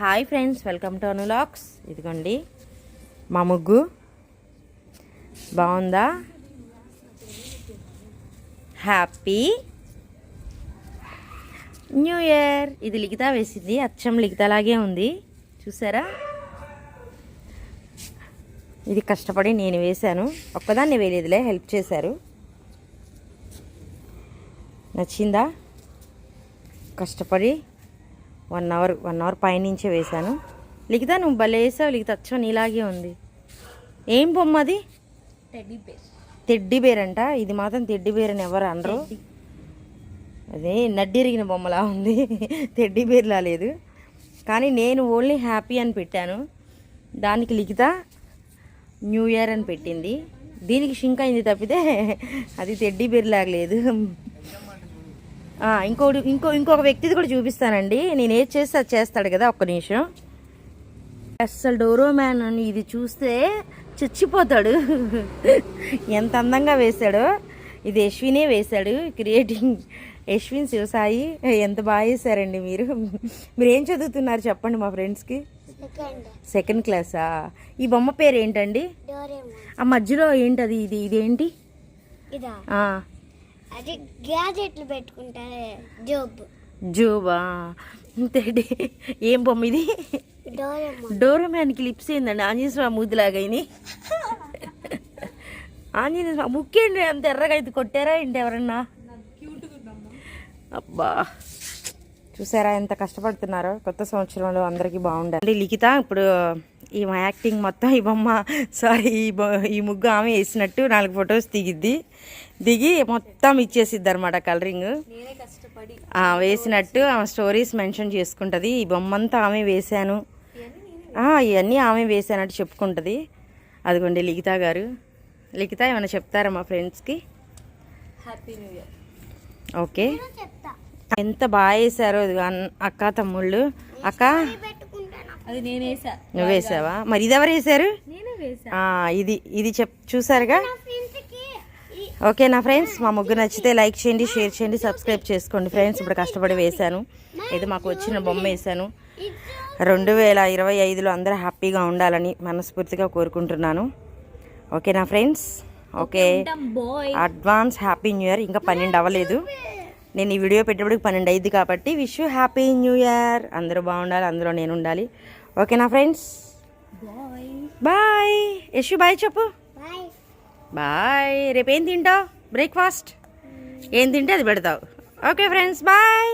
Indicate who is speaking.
Speaker 1: Hi friends, welcome to Anu vlogs. ఇదిగోండి మా ముగ్గు బాగుందా? Happy new year. ఇది లిఖిత వేసింది, అచ్చం లిఖితలాగే ఉంది చూసారా. ఇది కష్టపడి నేను వేశాను, ఒక్కదాన్ని వేయలేదులే, హెల్ప్ చేశారు. నచ్చిందా? కష్టపడి 1 అవర్ పైనుంచే వేశాను. లిఖిత నువ్వు భలే వేసావు లిఖిత, అచ్చం నీలాగే ఉంది. ఏం బొమ్మ అది? టెడ్డీ బేర్ అంట. ఇది మాత్రం టెడ్డీ బేర్ అని ఎవరు అనరు, అదే నడ్డిరిగిన బొమ్మలా ఉంది, టెడ్డీ బేర్లా లేదు. కానీ నేను ఓన్లీ హ్యాపీ అని పెట్టాను, దానికి లిఖిత న్యూ ఇయర్ అని పెట్టింది. దీనికి షింక్ అయింది తప్పితే అది టెడ్డీ బేర్ లాగా లేదు. ఇంకొక వ్యక్తిది కూడా చూపిస్తానండి. నేను ఏది చేస్తే అది చేస్తాడు కదా. ఒక్క నిమిషం. అస్సలు డోరోమ్యాన్ అని ఇది చూస్తే చచ్చిపోతాడు, ఎంత అందంగా వేశాడో. ఇది యశ్వినే వేశాడు, క్రియేటింగ్ యశ్విన్ శివసాయి. ఎంత బాగా వేశారండి మీరు. మీరు ఏం చదువుతున్నారు చెప్పండి మా ఫ్రెండ్స్కి. సెకండ్ క్లాసా? ఈ బొమ్మ పేరు ఏంటండి? ఆ మధ్యలో ఏంటది? ఇదేంటి?
Speaker 2: అది గ్యాజెట్లు పెట్టుకుంటారే,
Speaker 1: జోబా? ఏం బొమ్మ ఇది? డోరోమ్యాన్కి లిప్స్ ఏందండి ఆంజనేయ స్వామి మూతిలాగా. ఆంజనేయ స్వామి ముక్కేంటి అంత ఎర్రగా అయితే కొట్టారా ఏంటి ఎవరన్నా? అబ్బా చూసారా ఎంత కష్టపడుతున్నారో. కొత్త సంవత్సరంలో అందరికీ బాగుండాలి. లిఖిత ఇప్పుడు ఈ మా యాక్టింగ్ మొత్తం ఈ బొమ్మ ఈ ముగ్గు ఆమె వేసినట్టు 4 ఫొటోస్ దిగి మొత్తం ఇచ్చేసిద్ది అనమాట. కలరింగ్ వేసినట్టు ఆమె స్టోరీస్ మెన్షన్ చేసుకుంటుంది. ఈ బొమ్మ అంతా ఆమె వేశాను, ఇవన్నీ ఆమె వేసానట్టు చెప్పుకుంటుంది. అదిగోండి లిఖిత గారు. లిఖిత ఏమైనా చెప్తారా మా ఫ్రెండ్స్కి?
Speaker 2: Happy new year.
Speaker 1: ఓకే, ఎంత బాగా వేసారో అక్క తమ్ముళ్ళు. అక్క
Speaker 2: అది నేను వేసా,
Speaker 1: నువ్వు వేసావా? మరి ఇది ఎవరు వేసారు? ఇది చూసారుగా. ఓకే నా ఫ్రెండ్స్, మా ముగ్గు నచ్చితే లైక్ చేయండి, షేర్ చేయండి, సబ్స్క్రైబ్ చేసుకోండి ఫ్రెండ్స్. ఇప్పుడు కష్టపడి వేశాను, ఇది మాకు వచ్చిన బొమ్మ వేశాను. 2025లో అందరూ హ్యాపీగా ఉండాలని మనస్ఫూర్తిగా కోరుకుంటున్నాను. ఓకే నా friends. Okay, advance happy new year. ఇంకా 12 అవ్వలేదు, నేను ఈ వీడియో పెట్టేప్పటికి 12 అయింది కాబట్టి wish you happy new year. అందరూ బాగుండాలి, అందులో నేను ఉండాలి. ఓకేనా ఫ్రెండ్స్? బాయ్. యశు బాయ్ చెప్పు. బాయ్. రేపు ఏం తింటావు? బ్రేక్ఫాస్ట్ ఏం తింటే అది పెడతావు. Okay friends, bye.